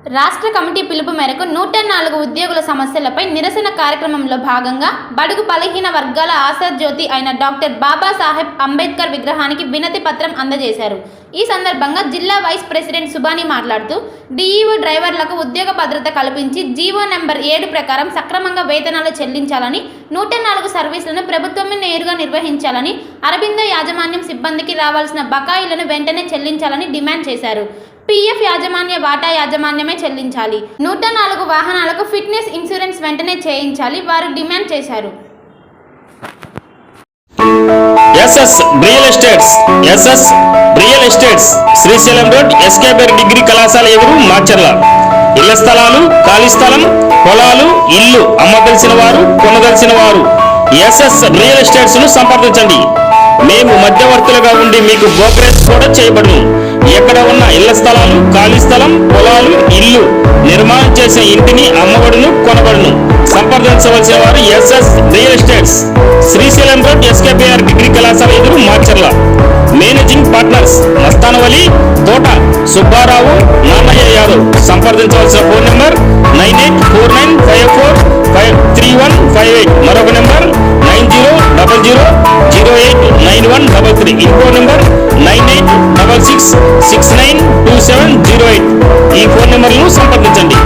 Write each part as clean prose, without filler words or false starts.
రాష్ట్ర కమిటీ పిలుపు మేరకు 104 ఉద్యోగుల సమస్యలపై నిరసన కార్యక్రమంలో భాగంగా బడుగు బలహీన వర్గాల ఆశాజ్యోతి అయిన డాక్టర్ బాబాసాహెబ్ అంబేద్కర్ విగ్రహానికి వినతి పత్రం అందజేశారు. ఈ సందర్భంగా జిల్లా వైస్ ప్రెసిడెంట్ సుబాని మాట్లాడుతూ డిఈఓ డ్రైవర్లకు ఉద్యోగ భద్రత కల్పించి జీవో నెంబర్ 7 ప్రకారం సక్రమంగా వేతనాలు చెల్లించాలని, 104 సర్వీసులను ప్రభుత్వమే నేరుగా నిర్వహించాలని, అరబిందో యాజమాన్యం సిబ్బందికి రావాల్సిన బకాయిలను వెంటనే చెల్లించాలని డిమాండ్ చేశారు. పీఎఫ్ యాజమాన్య వాటా యాజమాన్యమే చెల్లించాలి. 104 వాహనాలకు ఫిట్నెస్ ఇన్సూరెన్స్ వెంటనే చేయించాలి వారు డిమాండ్ చేశారు. SS real estates Srisailam road SKBR degree కళాశాల ఎదురు మాచర్ల. ఇళ్ల స్థలాలు, ఖాళీ స్థలం, పొలాలు, ఇల్లు అమ్మదలిసిన వారు, కొనదలిసిన వారు ఎస్ఎస్ రియల్ ఎస్టేట్స్ ను సంప్రదించండి. మేము మధ్యవర్తులుగా ఉండి మీకు బ్రోకరేజ్ కూడా చేయబడును. ఎక్కడ ఉన్న ఇళ్ల స్థలాలు, ఖాళీ స్థలం, పొలాలు, ఇల్లు నిర్మాణం చేసే ఇంటిని అమ్మబడును, కొనబడును. సంప్రదించవలసిన వారు SS real estates, Srisailam road SKBR degree కళాశాల ఎదురు మాచర్ల. మేనేజింగ్ పార్ట్నర్స్ మస్తానవలి, తోట సుబ్బారావు, నాన్నయ్య యాదవ్. సంప్రదించవలసిన ఫోన్ నెంబర్ 9849543158. మరొక నెంబర్ 9000089133. ఇంకో నెంబర్ 9866692708. ఈ ఫోన్ నెంబర్లను సంప్రదించండి.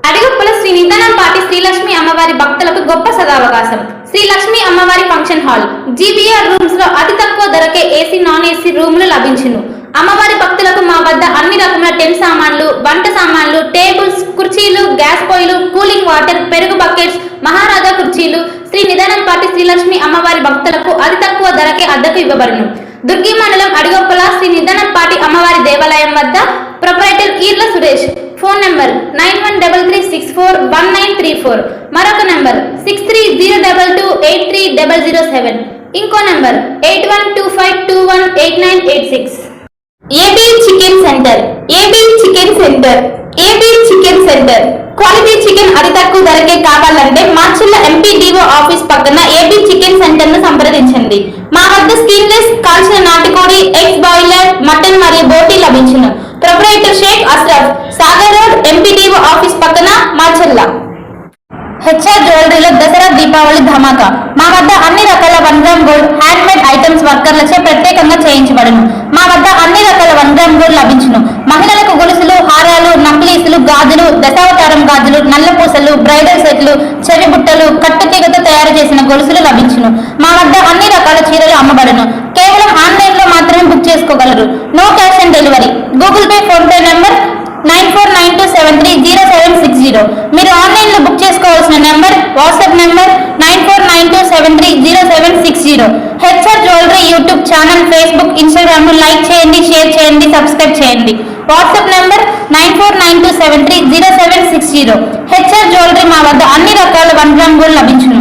అడిగొప్పల శ్రీ నిదానంపాటి శ్రీలక్ష్మి అమ్మవారి భక్తులకు గొప్ప సదావకాశం. శ్రీ లక్ష్మి అమ్మవారి ఫంక్షన్ హాల్ జీబీఆర్ రూమ్స్ లో అతి తక్కువ ధరకే ఏసీ, నాన్ ఏసీ రూములు లభించును. అమ్మవారి భక్తులకు మా వద్ద అన్ని రకముల టెంట్ సామాన్లు, వంట సామాన్లు, టేబుల్స్, కుర్చీలు, గ్యాస్ పొయ్యిలు, కూలింగ్ వాటర్, పెరుగు బకెట్స్, మహారాజా కుర్చీలు శ్రీ నిదానంపాటి శ్రీలక్ష్మి అమ్మవారి భక్తులకు అతి తక్కువ ధరకే అద్దెకు ఇవ్వబడును. దుర్గి మండలం అడిగొప్పల శ్రీ నిదానంపాటి అమ్మవారి దేవాలయం వద్ద proprietor Eerla Suresh. Phone number 9166411934. మరొక నంబర్ 6302283007. ఇంకో number 8125218986. AB chicken centre. Quality chicken అతి తక్కువ ధరకే కావాలంటే మాచర్ల ఎంపీడీఓ ఆఫీస్ పక్కన ఏబీ చికెన్ సెంటర్ ను సంప్రదించండి. మా వద్ద స్కిన్లెస్ కాల్చిన నాటుకోడి, ఎగ్స్ బాయిలర్, మటన్ మరియు బోటీ లభించును. Proprietor Sheikh Ashraf, Sagar road, MPDO office పక్కన, మాచర్ల. హెచ్ఆర్ జ్యువెలరీలో దసరా దీపావళి ధమాకా. మా వద్ద అన్ని రకాల 1 gram gold, hand made items వర్కర్లచే ప్రత్యేకంగా చేయించబడును. మా వద్ద అన్ని రకాల 1 గ్రామ్ గోల్డ్ లభించును. మహిళలకు గొలుసులు, హారాలు, నక్లీసులు, గాజులు, దశావతారం గాజులు, నల్లపూసలు, బ్రైడల్ సెట్లు, చెవి బుట్టలు, కట్టుతీగతో తయారు చేసిన గొలుసులు లభించును. మా వద్ద అన్ని రకాల చీరలు అమ్మబడును. కేవలం ఆన్లైన్ లో మాత్రమే బుక్ చేసుకోగలరు. No cash on delivery. Google Pay, PhonePe number 9492730760. మీరు ఆన్లైన్ లో బుక్ చేసుకోవాల్సిన number, WhatsApp number 9492730760. HR jewellery YouTube channel, Facebook, Instagram ను లైక్ చేయండి, షేర్ చేయండి, సబ్స్క్రైబ్ చేయండి. WhatsApp number 9492730760. హెచ్ఆర్ జ్యువెలరీ మా వద్ద అన్ని రకాల 1 గ్రామ్ గోల్డ్ లభించును.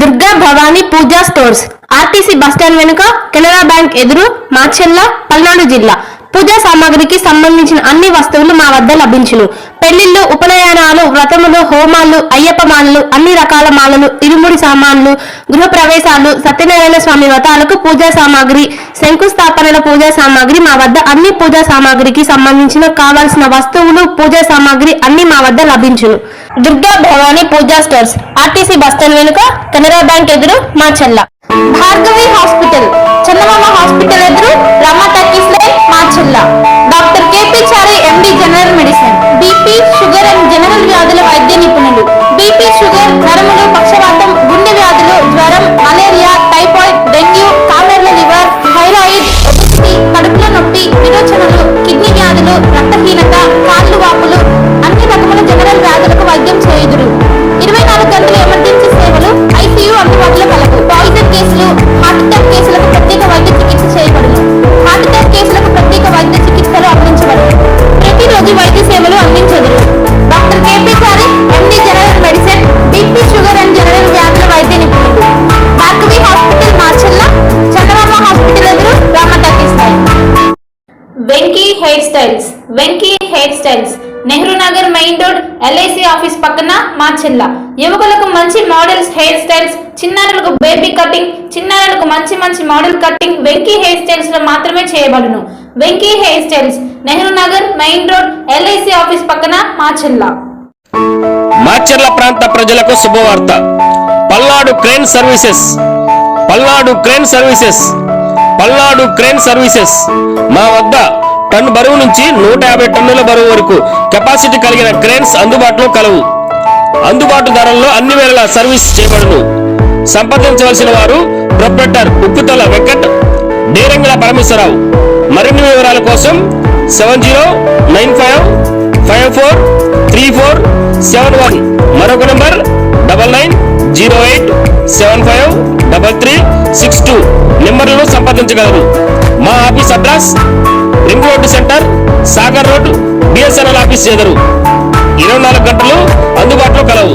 దుర్గా భవానీ పూజా స్టోర్స్, ఆర్టీసీ బస్టాండ్ వెనుక, కెనరా బ్యాంక్ ఎదురు, మాచర్ల, పల్నాడు జిల్లా. పూజా సామాగ్రికి సంబంధించిన అన్ని వస్తువులు మా వద్ద లభించును. పెళ్లిళ్లు, ఉపనయనాలు, వ్రతములు, హోమాలు, అయ్యప్ప మాలలు, అన్ని రకాల మాలలు, ఇరుముడి సామాన్లు, గృహ ప్రవేశాలు, సత్యనారాయణ స్వామి వ్రతాలకు పూజా సామాగ్రి, శంకుస్థాపనల పూజా సామాగ్రి మా వద్ద అన్ని పూజా సామాగ్రికి సంబంధించిన కావాల్సిన వస్తువులు, పూజా సామాగ్రి అన్ని మా వద్ద లభించును. దుర్గా భవానీ పూజా స్టోర్స్, ఆర్టీసీ బస్టాండ్ వెనుక, కెనరా బ్యాంక్ ఎదురు, మాచర్ల. భార్గవి హాస్పిటల్, చందమామ హాస్పిటల్ ఎదురు, Rama talkies line, Macherla. Doctor KP Chari, MD, general medicine, BP, sugar and general వ్యాధుల వైద్య నిపుణులు. బీపీ, షుగర్, నరములు, పక్షవాతం, గుండె వ్యాధులు, జ్వరం, మలేరియా, టైఫాయిడ్, డెంగ్యూ, కామెర్ల లివర్, థైరాయిడ్, ఒబెసిటీ, కడుపులో నొప్పి, విరోచనలు, కిడ్నీ వ్యాధులు, రక్తహీనత, కాళ్ళు వాపులు, అన్ని రకముల జనరల్ వ్యాధులకు వైద్యం చేయుదురు. 24 గంటల ఎమర్జెన్సీ సేవలు, ఐసీయూ అందుబాటులో కలవు. పాయిజన్ కేసులు, హార్ట్ అటాక్ కేసులకు ప్రత్యేక వైద్య చికిత్స చేయబడును. హార్ట్ అటాక్ కేసులకు ప్రత్యేక వైద్య చికిత్సలు అందించబడును. ప్రతిరోజు వైద్య సేవలు అందించదురు. Doctor KP Chari, MD, general medicine, BP, sugar and general వ్యాధుల వైద్య నిపుణులు. భార్గవి హాస్పిటల్, మాచర్ల. చందమామ హాస్పిటల్ ఎదురు, Rama talkies line. Venky hair styles, Nehru Nagar main road, LIC office పక్కన, మాచర్ల. యువకులకు మంచి మోడల్స్ హెయిర్ స్టైల్స్, చిన్నారులకు బేబీ కటింగ్, చిన్నారులకు మంచి model cutting Venky hair styles లో మాత్రమే చేయబడును. Venky hair styles, Nehru Nagar, main road, LIC office పక్కన, మాచెల్ల. మాచర్ల ప్రాంత ప్రజలకు శుభవార్త. పల్నాడు క్రేన్ సర్వీసెస్ మా వద్ద టన్ను బరువు నుంచి 150 టన్నుల బరువు వరకు కెపాసిటీ కలిగిన క్రేన్స్ అందుబాటులో కలవు. అందుబాటు ధరల్లో అన్ని వేళలా సర్వీస్ చేయబడును. సంప్రదించవలసిన వారు ప్రొప్రైటర్ ఉప్పుతల వెంకట్, డేరంగుల పరమేశ్వరరావు. మరిన్ని వివరాల కోసం 7095543471, మరొక నంబర్ 9908753362 నెంబర్లను సంప్రదించగలరు. మా office address ring road centre, Sagar road, BSNL office ఎదురు. 24 గంటలు అందుబాటులో కలవు.